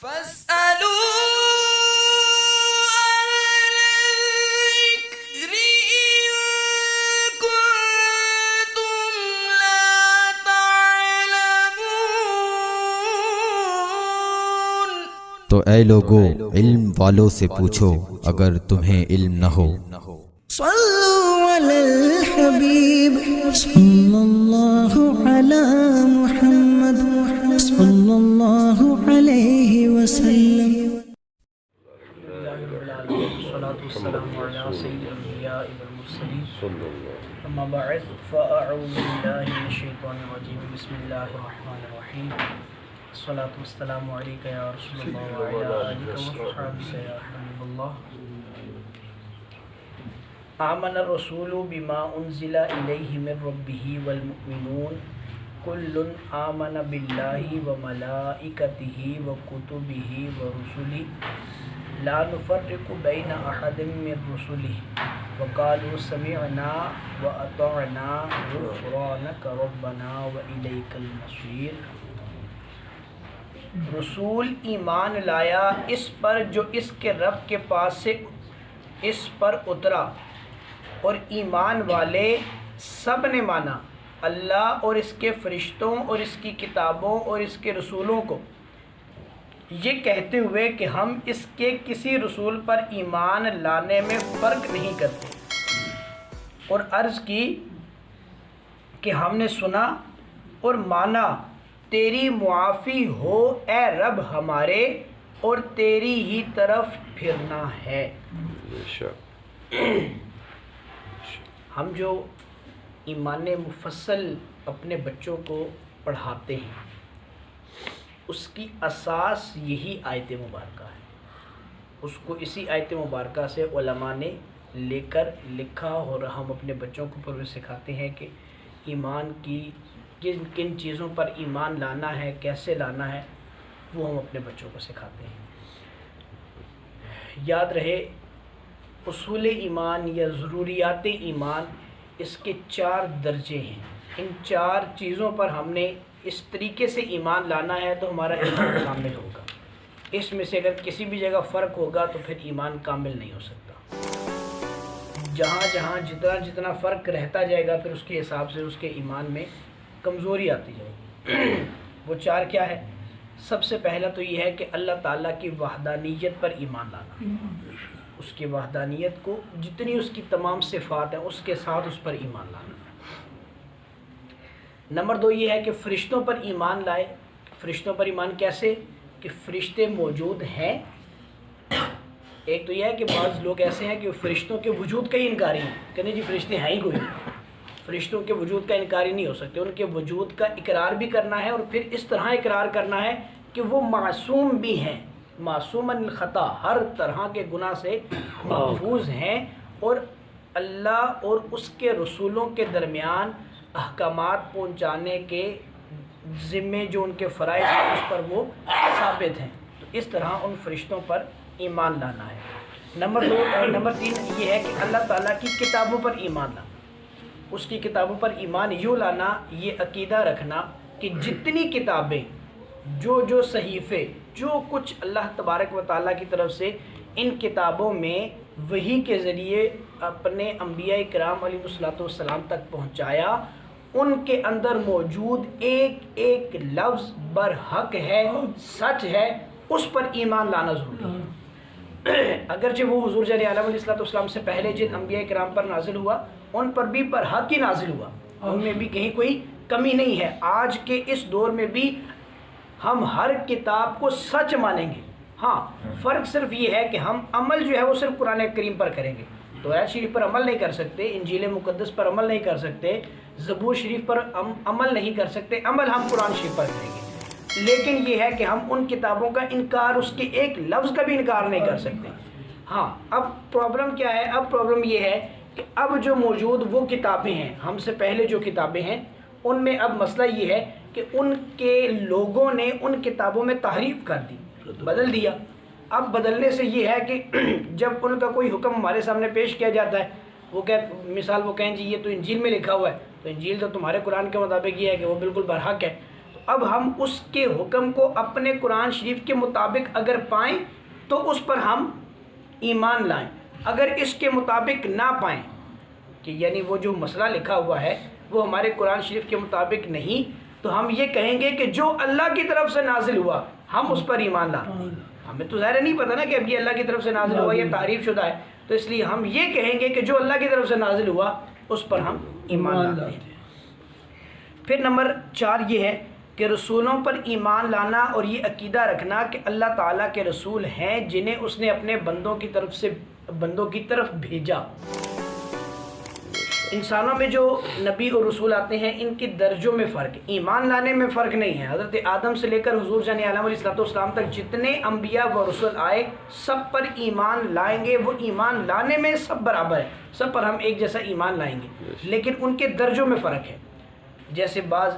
فاسألوا الذكر إن كنتم لا تعلمون۔ تو اے لوگو علم والوں سے پوچھو اگر تمہیں علم نہ ہو۔ صلوا علی الحبیب صلی اللہ علی محمد صلی اللہ علیہ وسلم۔ والصلاة والسلام على سيد الأنبياء والمرسلين أما بعد فأعوذ بالله من الشيطان الرجيم بسم الله الرحمن الرحيم الصلاة والسلام عليك يا رسول الله وعلى آلك وصحبك يا حبيب الله۔ آمن الرسول بما أنزل إليه من ربه والمؤمنون كل آمن بالله وملائكته وكتبه ورسله لا نفرق بين أحد من رسله وقالوا سمعنا وأطعنا غفرانك ربنا وإليك المصير۔ رسول ایمان لایا اس پر جو اس کے رب کے پاس سے اس پر اترا، اور ایمان والے سب نے مانا اللہ اور اس کے فرشتوں اور اس کی کتابوں اور اس کے رسولوں کو، یہ کہتے ہوئے کہ ہم اس کے کسی رسول پر ایمان لانے میں فرق نہیں کرتے، اور عرض کی کہ ہم نے سنا اور مانا، تیری معافی ہو اے رب ہمارے اور تیری ہی طرف پھرنا ہے۔ ہم جو ایمان مفصل اپنے بچوں کو پڑھاتے ہیں اس کی اساس یہی آیت مبارکہ ہے، اس کو اسی آیت مبارکہ سے علماء نے لے کر لکھا، اور ہم اپنے بچوں کو پھر سکھاتے ہیں کہ ایمان کی کن کن چیزوں پر ایمان لانا ہے، کیسے لانا ہے، وہ ہم اپنے بچوں کو سکھاتے ہیں۔ یاد رہے اصول ایمان یا ضروریات ایمان، اس کے 4 درجے ہیں۔ ان 4 چیزوں پر ہم نے اس طریقے سے ایمان لانا ہے تو ہمارا ایمان کامل ہوگا۔ اس میں سے اگر کسی بھی جگہ فرق ہوگا تو پھر ایمان کامل نہیں ہو سکتا۔ جہاں جہاں جتنا فرق رہتا جائے گا پھر اس کے حساب سے اس کے ایمان میں کمزوری آتی جائے گی۔ وہ 4 کیا ہے؟ سب سے پہلا تو یہ ہے کہ اللہ تعالیٰ کی وحدانیت پر ایمان لانا، اس کی وحدانیت کو جتنی اس کی تمام صفات ہیں اس کے ساتھ اس پر ایمان لانا۔ نمبر 2 یہ ہے کہ فرشتوں پر ایمان لائے۔ فرشتوں پر ایمان کیسے؟ کہ فرشتے موجود ہیں۔ ایک تو یہ ہے کہ بعض لوگ ایسے ہیں کہ فرشتوں کے وجود کا ہی انکاری ہیں، کہ نہیں جی فرشتے ہیں ہی کوئی، فرشتوں کے وجود کا انکاری نہیں ہو سکتے، ان کے وجود کا اقرار بھی کرنا ہے، اور پھر اس طرح اقرار کرنا ہے کہ وہ معصوم بھی ہیں، معصوم الخطا، ہر طرح کے گناہ سے محفوظ ہیں، اور اللہ اور اس کے رسولوں کے درمیان احکامات پہنچانے کے ذمے جو ان کے فرائض ہیں اس پر وہ ثابت ہیں۔ تو اس طرح ان فرشتوں پر ایمان لانا ہے۔ نمبر 3 یہ ہے کہ اللہ تعالیٰ کی کتابوں پر ایمان لانا۔ اس کی کتابوں پر ایمان یوں لانا، یہ عقیدہ رکھنا کہ جتنی کتابیں، جو صحیفے، جو کچھ اللہ تبارک و تعالیٰ کی طرف سے ان کتابوں میں وحی کے ذریعے اپنے انبیاء کرام علیہ السلام تک پہنچایا، ان کے اندر موجود ایک ایک لفظ برحق ہے، سچ ہے، اس پر ایمان لانا ضروری ہے۔ اگرچہ وہ حضور جل عالم علیہ السلام سے پہلے جن انبیاء کرام پر نازل ہوا ان پر بھی برحق ہی نازل ہوا، ان میں بھی کہیں کوئی کمی نہیں ہے۔ آج کے اس دور میں بھی ہم ہر کتاب کو سچ مانیں گے، ہاں فرق صرف یہ ہے کہ ہم عمل جو ہے وہ صرف قرآن کریم پر کریں گے، توراۃ شریف پر عمل نہیں کر سکتے، انجیل مقدس پر عمل نہیں کر سکتے، زبور شریف پر عمل نہیں کر سکتے، عمل ہم قرآن شریف پر کریں گے۔ لیکن یہ ہے کہ ہم ان کتابوں کا انکار، اس کے ایک لفظ کا بھی انکار نہیں کر سکتے۔ ہاں اب پرابلم کیا ہے؟ اب پرابلم یہ ہے کہ اب جو موجود وہ کتابیں ہیں، ہم سے پہلے جو کتابیں ہیں ان میں اب مسئلہ یہ ہے کہ ان کے لوگوں نے ان کتابوں میں تحریف کر دی، بدل دیا۔ اب بدلنے سے یہ ہے کہ جب ان کا کوئی حکم ہمارے سامنے پیش کیا جاتا ہے، وہ مثال وہ کہیں جی یہ تو انجیل میں لکھا ہوا ہے، تو انجیل تو تمہارے قرآن کے مطابق یہ ہے کہ وہ بالکل برحق ہے، تو اب ہم اس کے حکم کو اپنے قرآن شریف کے مطابق اگر پائیں تو اس پر ہم ایمان لائیں، اگر اس کے مطابق نہ پائیں کہ یعنی وہ جو مسئلہ لکھا ہوا ہے وہ ہمارے قرآن شریف کے مطابق نہیں، تو ہم یہ کہیں گے کہ جو اللہ کی طرف سے نازل ہوا ہم اس پر ایمان لاتے ہیں۔ ہمیں تو ظاہر نہیں پتہ نا کہ اب یہ اللہ کی طرف سے نازل ہوا یا تعریف شدہ ہے، تو اس لیے ہم یہ کہیں گے کہ جو اللہ کی طرف سے نازل ہوا اس پر ہم ایمان لاتے ہیں۔ پھر نمبر 4 یہ ہے کہ رسولوں پر ایمان لانا اور یہ عقیدہ رکھنا کہ اللہ تعالیٰ کے رسول ہیں جنہیں اس نے اپنے بندوں کی طرف بھیجا۔ انسانوں میں جو نبی اور رسول آتے ہیں ان کے درجوں میں فرق ہے، ایمان لانے میں فرق نہیں ہے۔ حضرت آدم سے لے کر حضور جان عالم علیہ السلام تک جتنے انبیاء و رسول آئے سب پر ایمان لائیں گے، وہ ایمان لانے میں سب برابر ہے، سب پر ہم ایک جیسا ایمان لائیں گے، لیکن ان کے درجوں میں فرق ہے۔ جیسے بعض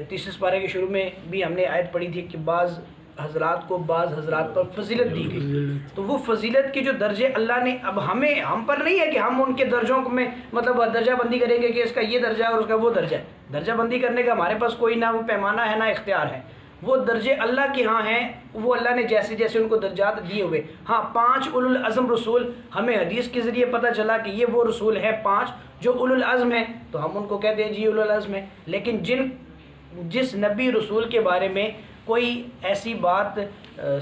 30 پارے کے شروع میں بھی ہم نے آیت پڑھی تھی کہ بعض حضرات کو بعض حضرات پر فضیلت دی گئی، تو وہ فضیلت کے جو درجے اللہ نے اب ہم پر نہیں ہے کہ ہم ان کے درجوں میں مطلب درجہ بندی کریں گے کہ اس کا یہ درجہ ہے اور اس کا وہ درجہ ہے۔ درجہ بندی کرنے کا ہمارے پاس کوئی نہ وہ پیمانہ ہے نہ اختیار ہے، وہ درجے اللہ کے ہاں ہیں، وہ اللہ نے جیسے جیسے ان کو درجات دیے ہوئے۔ ہاں 5 اولو العزم رسول ہمیں حدیث کے ذریعے پتہ چلا کہ یہ وہ رسول ہیں 5 جو اولو العزم ہیں، تو ہم ان کو کہتے ہیں جی اولو العزم ہیں، لیکن جس نبی رسول کے بارے میں کوئی ایسی بات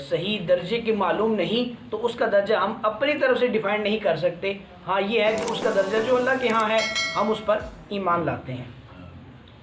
صحیح درجے کی معلوم نہیں تو اس کا درجہ ہم اپنی طرف سے ڈیفائن نہیں کر سکتے۔ ہاں یہ ہے کہ اس کا درجہ جو اللہ کے ہاں ہے ہم اس پر ایمان لاتے ہیں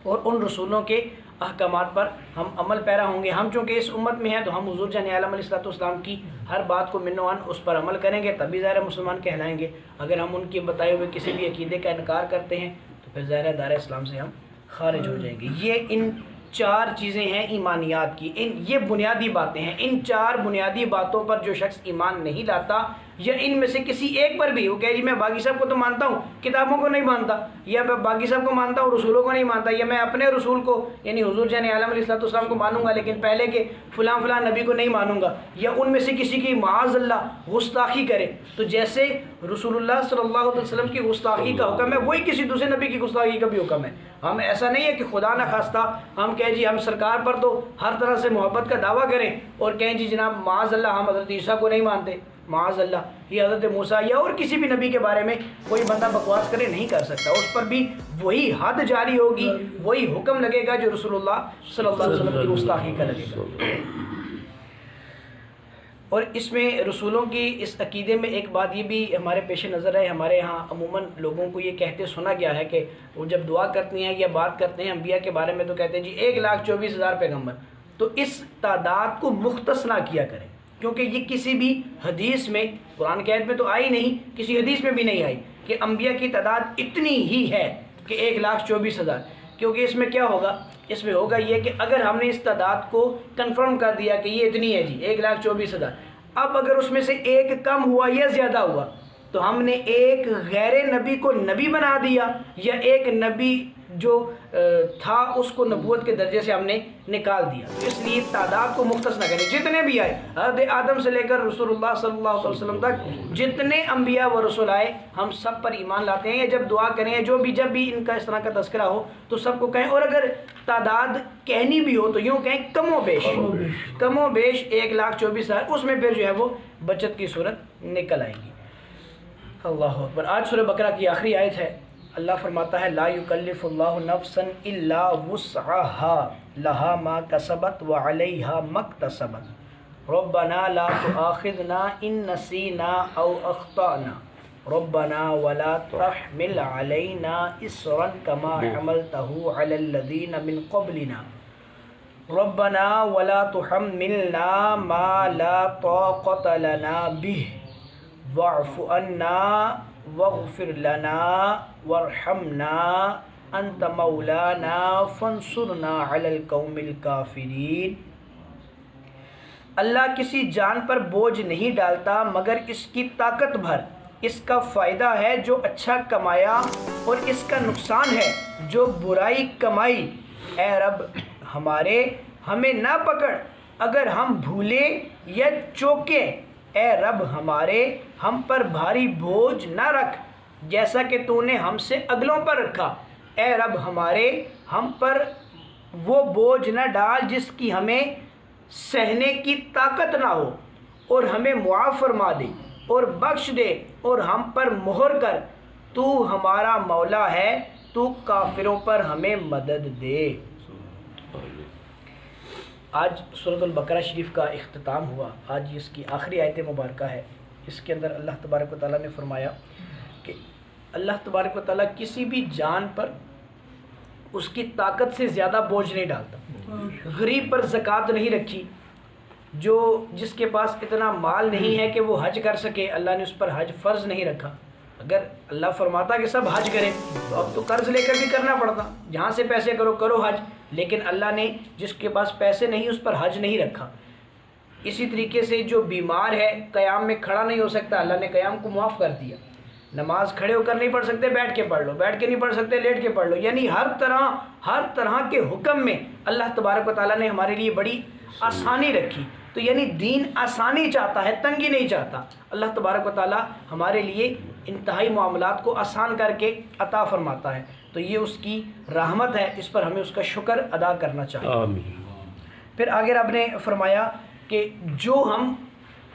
اور ان رسولوں کے احکامات پر ہم عمل پیرا ہوں گے۔ ہم چونکہ اس امت میں ہیں تو ہم حضور جان عالم علیہ السلام کی ہر بات کو من و عن اس پر عمل کریں گے، تبھی ظاہر مسلمان کہلائیں گے۔ اگر ہم ان کے بتائے ہوئے کسی بھی عقیدے کا انکار کرتے ہیں تو پھر ظاہر دار اسلام سے ہم خارج ہو جائیں گے۔ یہ ان 4 چیزیں ہیں ایمانیات کی، یہ بنیادی باتیں ہیں۔ ان 4 بنیادی باتوں پر جو شخص ایمان نہیں لاتا یا ان میں سے کسی ایک پر بھی وہ کہے جی میں باقی صاحب کو تو مانتا ہوں کتابوں کو نہیں مانتا، یا میں باقی صاحب کو مانتا ہوں رسولوں کو نہیں مانتا، یا میں اپنے رسول کو یعنی حضور جان عالم علیہ السلام کو مانوں گا لیکن پہلے کے فلاں فلاں نبی کو نہیں مانوں گا، یا ان میں سے کسی کی معاذ اللہ گستاخی کرے، تو جیسے رسول اللہ صلی اللہ علیہ وسلم کی گستاخی کا حکم ہے وہی کسی دوسرے نبی کی گستاخی کا بھی حکم ہے۔ ہم ایسا نہیں ہے کہ خدا نہ خواستہ ہم کہیں جی ہم سرکار پر تو ہر طرح سے محبت کا دعویٰ کریں اور کہیں جی جناب معاذ اللہ ہم حضرت عیسیٰ کو نہیں مانتے، معاذ اللہ یہ حضرت موسیٰ یا اور کسی بھی نبی کے بارے میں کوئی بندہ بکواس کرے نہیں کر سکتا، اس پر بھی وہی حد جاری ہوگی، وہی حکم لگے گا جو رسول اللہ صلی اللہ علیہ وسلم کی گستاخی کا لگے گا۔ اور اس میں رسولوں کی اس عقیدے میں ایک بات یہ بھی ہمارے پیش نظر ہے، ہمارے ہاں عموماً لوگوں کو یہ کہتے سنا گیا ہے کہ وہ جب دعا کرتے ہیں یا بات کرتے ہیں انبیاء کے بارے میں تو کہتے ہیں جی 1,24,000 پیغمبر، تو اس تعداد کو مختص نہ کیا کریں کیونکہ یہ کسی بھی حدیث میں قرآن کی آیت میں تو آئی نہیں، کسی حدیث میں بھی نہیں آئی کہ انبیاء کی تعداد اتنی ہی ہے کہ 1,24,000، کیونکہ اس میں کیا ہوگا، اس میں ہوگا یہ کہ اگر ہم نے اس تعداد کو کنفرم کر دیا کہ یہ اتنی ہے جی 1,24,000، اب اگر اس میں سے ایک کم ہوا یا زیادہ ہوا تو ہم نے ایک غیر نبی کو نبی بنا دیا یا ایک نبی جو تھا اس کو نبوت کے درجے سے ہم نے نکال دیا۔ اس لیے تعداد کو مختص نہ کریں، جتنے بھی آئے حضرت آدم سے لے کر رسول اللہ صلی اللہ علیہ وسلم تک جتنے انبیاء و رسول آئے ہم سب پر ایمان لاتے ہیں۔ جب دعا کریں جب بھی ان کا اس طرح کا تذکرہ ہو تو سب کو کہیں، اور اگر تعداد کہنی بھی ہو تو یوں کہیں کم و بیش 1,24,000، اس میں پھر جو ہے وہ بچت کی صورت نکل آئے گی۔ اللہ اکبر۔ آج سورہ بقرہ کی آخری آیت ہے، اللہ فرماتا ہے لا یکلف اللہ نفسا الا وسعها لها ما کسبت وعلیہا ما اکتسبت ربنا لا تؤاخذنا ان نسینا او اخطأنا ربنا ولا تحمل علینا اصرا كما حملته على الذین من قبلنا ربنا ولا تحملنا ما لا طاقة لنا به واعف عنا واغفر لنا وارحمنا انت مولانا فانصرنا علی القوم الکافرین۔ اللہ کسی جان پر بوجھ نہیں ڈالتا مگر اس کی طاقت بھر، اس کا فائدہ ہے جو اچھا کمایا اور اس کا نقصان ہے جو برائی کمائی۔ اے رب ہمارے ہمیں نہ پکڑ اگر ہم بھولیں یا چوکیں، اے رب ہمارے ہم پر بھاری بوجھ نہ رکھ جیسا کہ تو نے ہم سے اگلوں پر رکھا، اے رب ہمارے ہم پر وہ بوجھ نہ ڈال جس کی ہمیں سہنے کی طاقت نہ ہو، اور ہمیں معاف فرما دے اور بخش دے اور ہم پر مہر کر، تو ہمارا مولا ہے، تو کافروں پر ہمیں مدد دے۔ آج سورۃ البقرہ شریف کا اختتام ہوا، آج اس کی آخری آیت مبارکہ ہے۔ اس کے اندر اللہ تبارک و تعالیٰ نے فرمایا کہ اللہ تبارک و تعالیٰ کسی بھی جان پر اس کی طاقت سے زیادہ بوجھ نہیں ڈالتا۔ غریب پر زکوٰۃ نہیں رکھی، جس کے پاس اتنا مال نہیں ہے کہ وہ حج کر سکے، اللہ نے اس پر حج فرض نہیں رکھا۔ اگر اللہ فرماتا کہ سب حج کریں تو اب تو قرض لے کر بھی کرنا پڑتا، جہاں سے پیسے کرو حج، لیکن اللہ نے جس کے پاس پیسے نہیں اس پر حج نہیں رکھا۔ اسی طریقے سے جو بیمار ہے، قیام میں کھڑا نہیں ہو سکتا، اللہ نے قیام کو معاف کر دیا۔ نماز کھڑے ہو کر نہیں پڑھ سکتے، بیٹھ کے پڑھ لو، بیٹھ کے نہیں پڑھ سکتے، لیٹ کے پڑھ لو، یعنی ہر طرح کے حکم میں اللہ تبارک و تعالیٰ نے ہمارے لیے بڑی آسانی رکھی۔ تو یعنی دین آسانی چاہتا ہے، تنگی نہیں چاہتا۔ اللہ تبارک و تعالیٰ ہمارے لیے انتہائی معاملات کو آسان کر کے عطا فرماتا ہے، تو یہ اس کی رحمت ہے، اس پر ہمیں اس کا شکر ادا کرنا چاہیے۔ آمین۔ پھر آگے رب نے فرمایا کہ جو ہم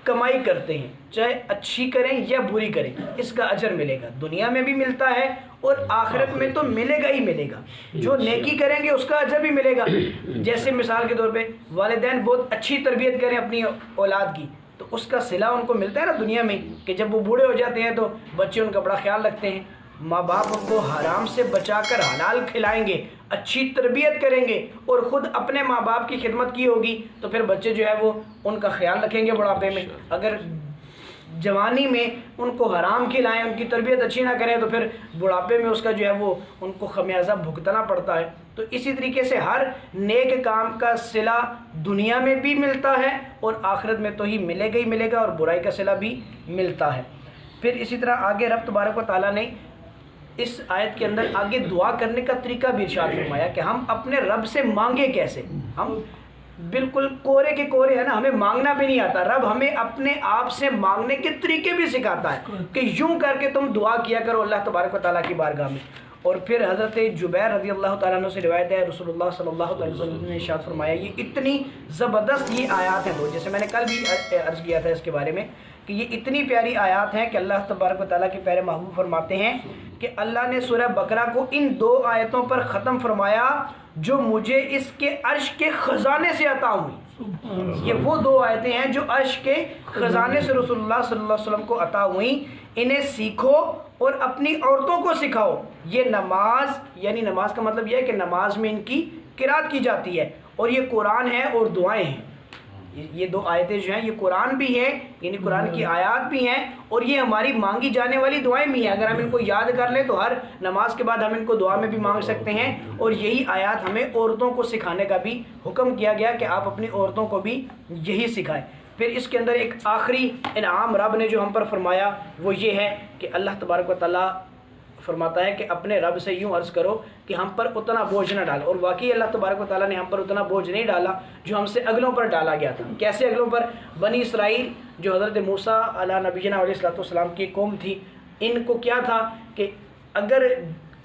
کمائی کرتے ہیں، چاہے اچھی کریں یا بری کریں، اس کا اجر ملے گا، دنیا میں بھی ملتا ہے اور آخرت میں تو ملے گا ہی ملے گا۔ جو نیکی کریں گے اس کا اجر بھی ملے گا۔ جیسے مثال کے طور پہ والدین بہت اچھی تربیت کریں اپنی اولاد کی، تو اس کا صلہ ان کو ملتا ہے نا دنیا میں، کہ جب وہ بوڑھے ہو جاتے ہیں تو بچے ان کا بڑا خیال رکھتے ہیں۔ ماں باپ ان کو حرام سے بچا کر حلال کھلائیں گے، اچھی تربیت کریں گے، اور خود اپنے ماں باپ کی خدمت کی ہوگی تو پھر بچے جو ہے وہ ان کا خیال رکھیں گے بڑھاپے میں۔ اگر جوانی میں ان کو حرام کھلائیں، ان کی تربیت اچھی نہ کریں، تو پھر بڑھاپے میں اس کا جو ہے وہ ان کو خمیازہ بھگتنا پڑتا ہے۔ تو اسی طریقے سے ہر نیک کام کا صلہ دنیا میں بھی ملتا ہے اور آخرت میں تو ہی ملے گا ہی ملے گا، اور برائی کا صلہ بھی ملتا ہے۔ پھر اسی طرح آگے رب تبارک و تعالیٰ نے اس آیت کے اندر آگے دعا کرنے کا طریقہ بھی ارشاد فرمایا کہ ہم اپنے رب سے مانگے کیسے۔ ہم بالکل کورے کے کورے ہیں نا، ہمیں مانگنا بھی نہیں آتا، رب ہمیں اپنے آپ سے مانگنے کے طریقے بھی سکھاتا ہے کہ یوں کر کے تم دعا کیا کرو اللہ تبارک و تعالیٰ کی بارگاہ میں۔ اور پھر حضرت جبیر رضی اللہ تعالیٰ عنہ سے روایت ہے، رسول اللہ صلی اللہ علیہ وسلم نے ارشاد فرمایا، یہ اتنی زبردست یہ آیات ہیں، جیسے میں نے کل بھی عرض کیا تھا اس کے بارے میں کہ یہ اتنی پیاری آیات ہیں کہ اللہ تبارک و تعالیٰ کے پیارے محبوب فرماتے ہیں کہ اللہ نے سورہ بقرہ کو ان 2 آیتوں پر ختم فرمایا جو مجھے اس کے عرش کے خزانے سے عطا ہوئی۔ یہ وہ 2 آیتیں ہیں جو عرش کے خزانے سے رسول اللہ صلی اللہ علیہ وسلم کو عطا ہوئیں، انہیں سیکھو اور اپنی عورتوں کو سکھاؤ۔ یہ نماز، یعنی نماز کا مطلب یہ ہے کہ نماز میں ان کی قرات کی جاتی ہے، اور یہ قرآن ہے اور دعائیں ہیں۔ یہ 2 آیتیں جو ہیں یہ قرآن بھی ہیں، یعنی قرآن کی آیات بھی ہیں، اور یہ ہماری مانگی جانے والی دعائیں بھی ہیں۔ اگر ہم ان کو یاد کر لیں تو ہر نماز کے بعد ہم ان کو دعا میں بھی مانگ سکتے ہیں، اور یہی آیات ہمیں عورتوں کو سکھانے کا بھی حکم کیا گیا کہ آپ اپنی عورتوں کو بھی یہی سکھائیں۔ پھر اس کے اندر ایک آخری انعام رب نے جو ہم پر فرمایا وہ یہ ہے کہ اللہ تبارک و تعالیٰ فرماتا ہے کہ اپنے رب سے یوں عرض کرو کہ ہم پر اتنا بوجھ نہ ڈال، اور واقعی اللہ تبارک و تعالیٰ نے ہم پر اتنا بوجھ نہیں ڈالا جو ہم سے اگلوں پر ڈالا گیا تھا۔ کیسے اگلوں پر؟ بنی اسرائیل جو حضرت موسیٰ علیہ نبینا علیہ السلام کی قوم تھی، ان کو کیا تھا کہ اگر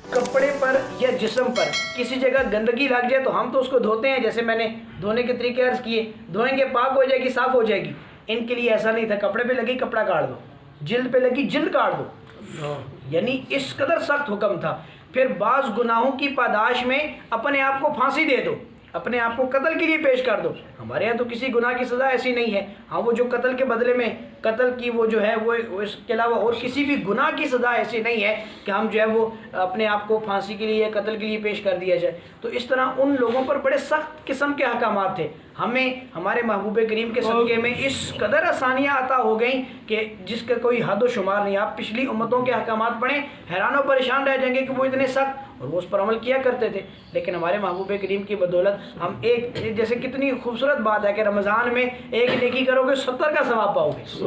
کپڑے پر یا جسم پر کسی جگہ گندگی لگ جائے تو ہم تو اس کو دھوتے ہیں، جیسے میں نے دھونے کے طریقے عرض کیے، دھوئیں گے پاک ہو جائے گی، صاف ہو جائے گی۔ ان کے لیے ایسا نہیں تھا، کپڑے پہ لگی کپڑا کاٹ دو، جلد پہ لگی جلد کاٹ دو، یعنی اس قدر سخت حکم تھا۔ پھر بعض گناہوں کی پاداش میں اپنے آپ کو پھانسی دے دو، اپنے آپ کو قتل کے لیے پیش کر دو۔ ہمارے یہاں تو کسی گناہ کی سزا ایسی نہیں ہے، ہاں وہ جو قتل کے بدلے میں قتل کی وہ جو ہے وہ اس کے علاوہ اور کسی بھی گناہ کی سزا ایسی نہیں ہے کہ ہم جو ہے وہ اپنے آپ کو پھانسی کے لیے قتل کے لیے پیش کر دیا جائے۔ تو اس طرح ان لوگوں پر بڑے سخت قسم کے احکامات تھے۔ ہمیں ہمارے محبوب کریم کے صدقے میں اس قدر آسانیاں عطا ہو گئیں کہ جس کا کوئی حد و شمار نہیں۔ آپ پچھلی امتوں کے احکامات پڑھیں، حیران و پریشان رہ جائیں گے کہ وہ اتنے سخت اور وہ اس پر عمل کیا کرتے تھے، لیکن ہمارے محبوب کریم کی بدولت ہم ایک جیسے کتنی خوبصورت بات ہے کہ رمضان میں ایک نیکی کرو گے 70 کا ثواب پاؤ گے۔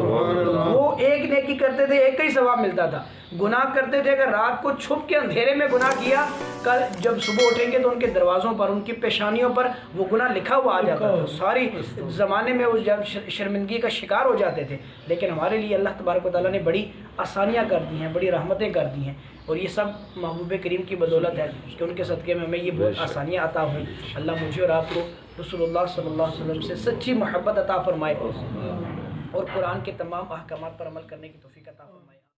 وہ ایک نیکی کرتے تھے، ایک کا ہی ثواب ملتا تھا۔ گناہ کرتے تھے، اگر رات کو چھپ کے اندھیرے میں گناہ کیا، کل جب صبح اٹھیں گے تو ان کے دروازوں پر، ان کی پیشانیوں پر وہ گناہ لکھا ہوا آ جاتا تھا۔ ساری زمانے میں وہ جب شرمندگی کا شکار ہو جاتے تھے، لیکن ہمارے لیے اللہ تبارک و تعالیٰ نے بڑی آسانیاں کر دی ہیں، بڑی رحمتیں کر دی ہیں۔ اور یہ سب محبوب کریم کی بدولت ہے کہ ان کے صدقے میں ہمیں یہ بہت آسانیاں عطا ہوئیں۔ اللہ مجھے اور آپ کو رسول اللہ صلی اللہ علیہ وسلم سے سچی محبت عطا فرمائے اور قرآن کے تمام احکامات پر عمل کرنے کی توفیق عطا فرمائے۔